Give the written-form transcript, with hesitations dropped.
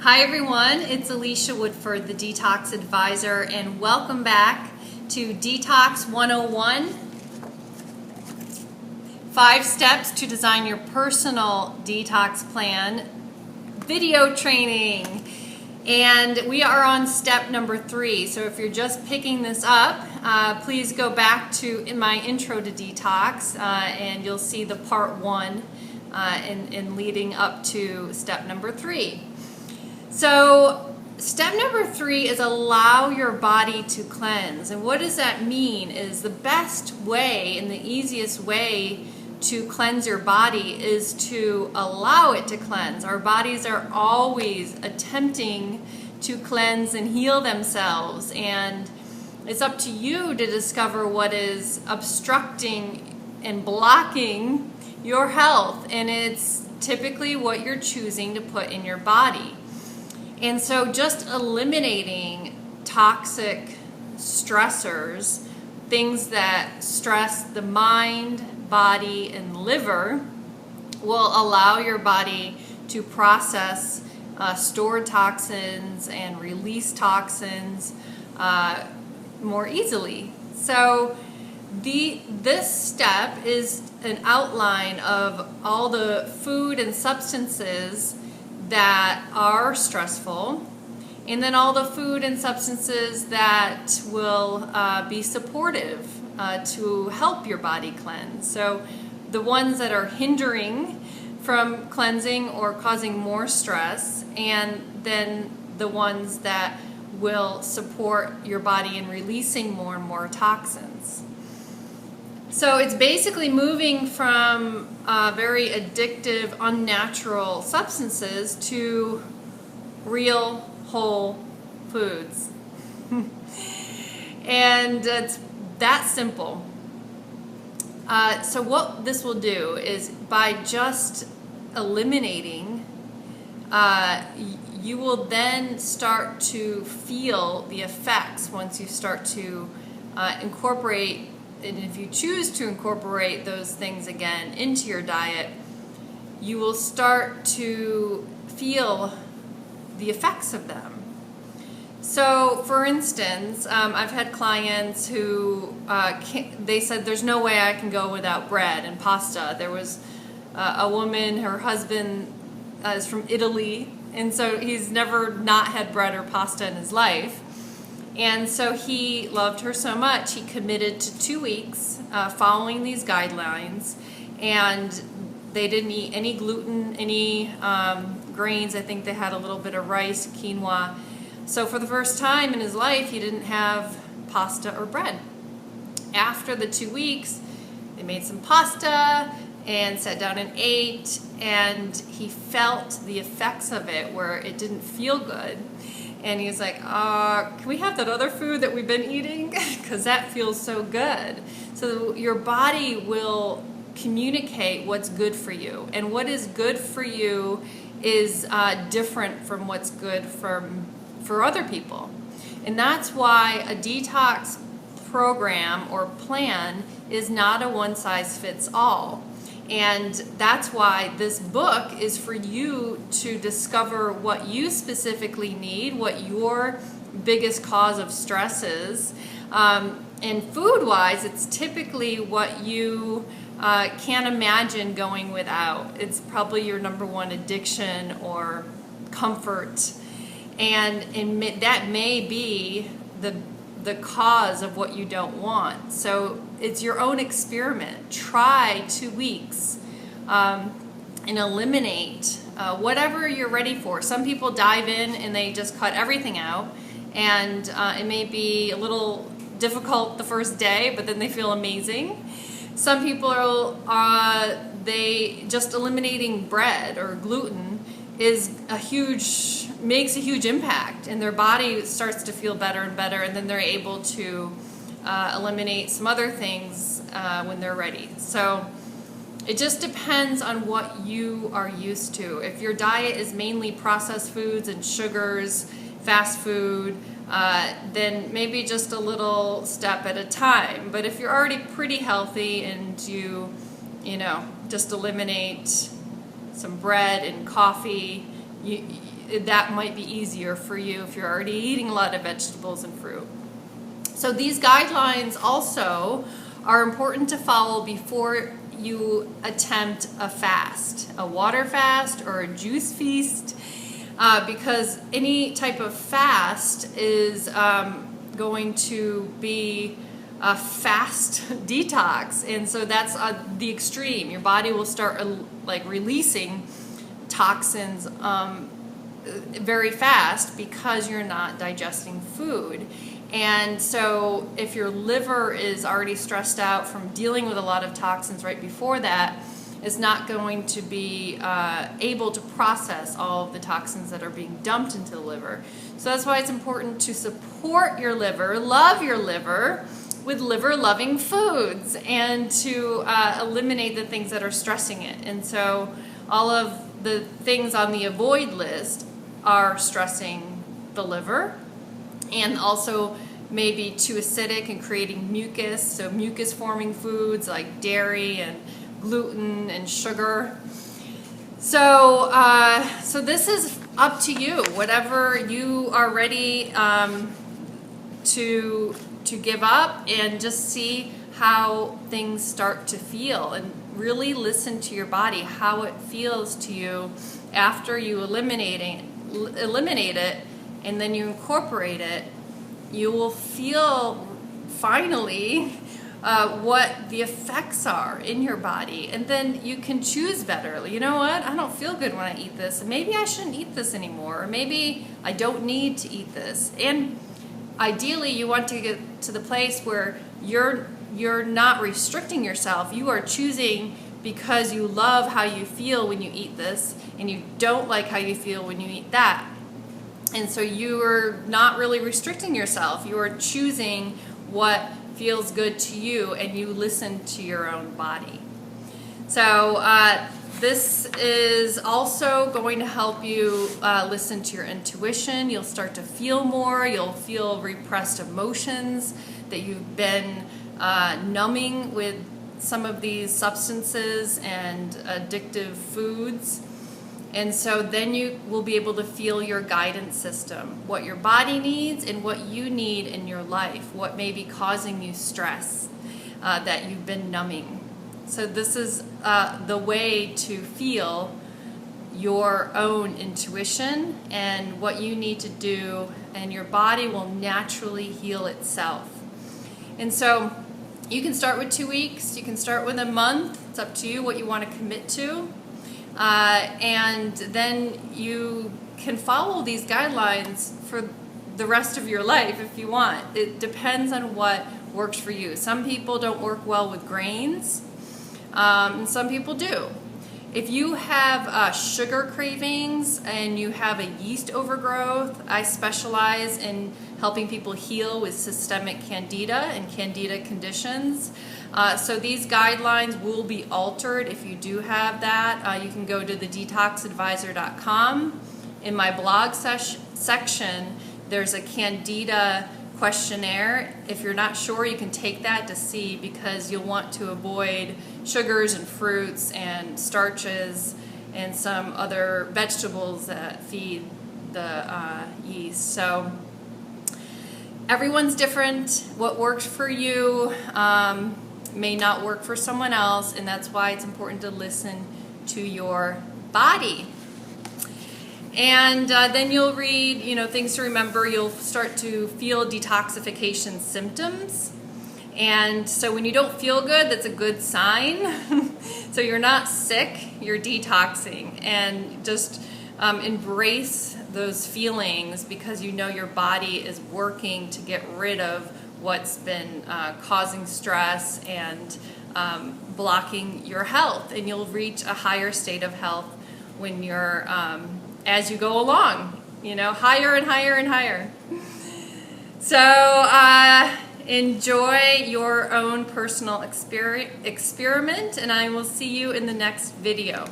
Hi everyone, it's Elicia Woodford, the Detox Advisor, and welcome back to Detox 101, 5 steps to design your personal detox plan video training. And we are on step number 3, so if you're just picking this up, please go back to my intro to detox and you'll see the part 1 in leading up to step number 3. So step number 3 is allow your body to cleanse. And what does that mean is the best way and the easiest way to cleanse your body is to allow it to cleanse. Our bodies are always attempting to cleanse and heal themselves, and it's up to you to discover what is obstructing and blocking your health, and it's typically what you're choosing to put in your body. And so just eliminating toxic stressors, things that stress the mind, body, and liver, will allow your body to process stored toxins and release toxins more easily. So this step is an outline of all the food and substances that are stressful, and then all the food and substances that will be supportive to help your body cleanse. So the ones that are hindering from cleansing or causing more stress, and then the ones that will support your body in releasing more and more toxins. So it's basically moving from very addictive, unnatural substances to real, whole foods. And it's that simple. So what this will do is, by just eliminating, you will then start to feel the effects once you start to incorporate. And if you choose to incorporate those things again into your diet, you will start to feel the effects of them. So, for instance, I've had clients who they said, there's no way I can go without bread and pasta. There was a woman, her husband is from Italy, and so he's never not had bread or pasta in his life. And so he loved her so much, he committed to 2 weeks following these guidelines, and they didn't eat any gluten, any grains. I think they had a little bit of rice, quinoa. So for the first time in his life, he didn't have pasta or bread. After the 2 weeks, they made some pasta and sat down and ate, and he felt the effects of it where it didn't feel good. And he's like, can we have that other food that we've been eating? Because that feels so good. So your body will communicate what's good for you. And what is good for you is different from what's good for other people. And that's why a detox program or plan is not a one-size-fits-all. And that's why this book is for you to discover what you specifically need, what your biggest cause of stress is. And food-wise, it's typically what you can't imagine going without. It's probably your number one addiction or comfort. And that may be the cause of what you don't want. So it's your own experiment. Try 2 weeks and eliminate whatever you're ready for. Some people dive in and they just cut everything out, and it may be a little difficult the first day, but then they feel amazing. Some people are just eliminating bread or gluten makes a huge impact, and their body starts to feel better and better, and then they're able to eliminate some other things when they're ready. So it just depends on what you are used to. If your diet is mainly processed foods and sugars, fast food, then maybe just a little step at a time. But if you're already pretty healthy and you just eliminate some bread and coffee, that might be easier for you if you're already eating a lot of vegetables and fruit. So these guidelines also are important to follow before you attempt a fast, a water fast or a juice feast, because any type of fast is going to be a fast detox, and so that's the extreme. Your body will start like releasing toxins very fast because you're not digesting food. And so if your liver is already stressed out from dealing with a lot of toxins right before that, it's not going to be able to process all of the toxins that are being dumped into the liver. So that's why it's important to support your liver, love your liver, with liver-loving foods, and to eliminate the things that are stressing it. And so all of the things on the avoid list are stressing the liver, and also maybe too acidic and creating mucus, so mucus-forming foods like dairy and gluten and sugar. So, so this is up to you. Whatever you are ready to give up, and just see how things start to feel, and really listen to your body, how it feels to you after you eliminate it, and then you incorporate it. You will feel finally what the effects are in your body, and then you can choose better. You know what? I don't feel good when I eat this. Maybe I shouldn't eat this anymore, or maybe I don't need to eat this. And ideally, you want to get to the place where you're not restricting yourself. You are choosing because you love how you feel when you eat this, and you don't like how you feel when you eat that. And so you're not really restricting yourself. You are choosing what feels good to you, and you listen to your own body. So this is also going to help you listen to your intuition. You'll start to feel more. You'll feel repressed emotions that you've been numbing with some of these substances and addictive foods. And so then you will be able to feel your guidance system, what your body needs and what you need in your life, what may be causing you stress that you've been numbing. So this is the way to feel your own intuition and what you need to do, and your body will naturally heal itself. And so you can start with 2 weeks, you can start with a month. It's up to you what you want to commit to. And then you can follow these guidelines for the rest of your life if you want. It depends on what works for you. Some people don't work well with grains, and some people do. If you have sugar cravings and you have a yeast overgrowth, I specialize in helping people heal with systemic candida and candida conditions. So these guidelines will be altered if you do have that. You can go to the detoxadvisor.com. In my blog section, there's a candida questionnaire. If you're not sure, you can take that to see, because you'll want to avoid sugars and fruits and starches and some other vegetables that feed the yeast. So everyone's different. What works for you may not work for someone else, and that's why it's important to listen to your body. And then you'll read, things to remember. You'll start to feel detoxification symptoms. And so when you don't feel good, that's a good sign. So you're not sick, you're detoxing. And just embrace those feelings, because you know your body is working to get rid of what's been causing stress and blocking your health. And you'll reach a higher state of health when you're as you go along, higher and higher and higher. So enjoy your own personal experiment, and I will see you in the next video.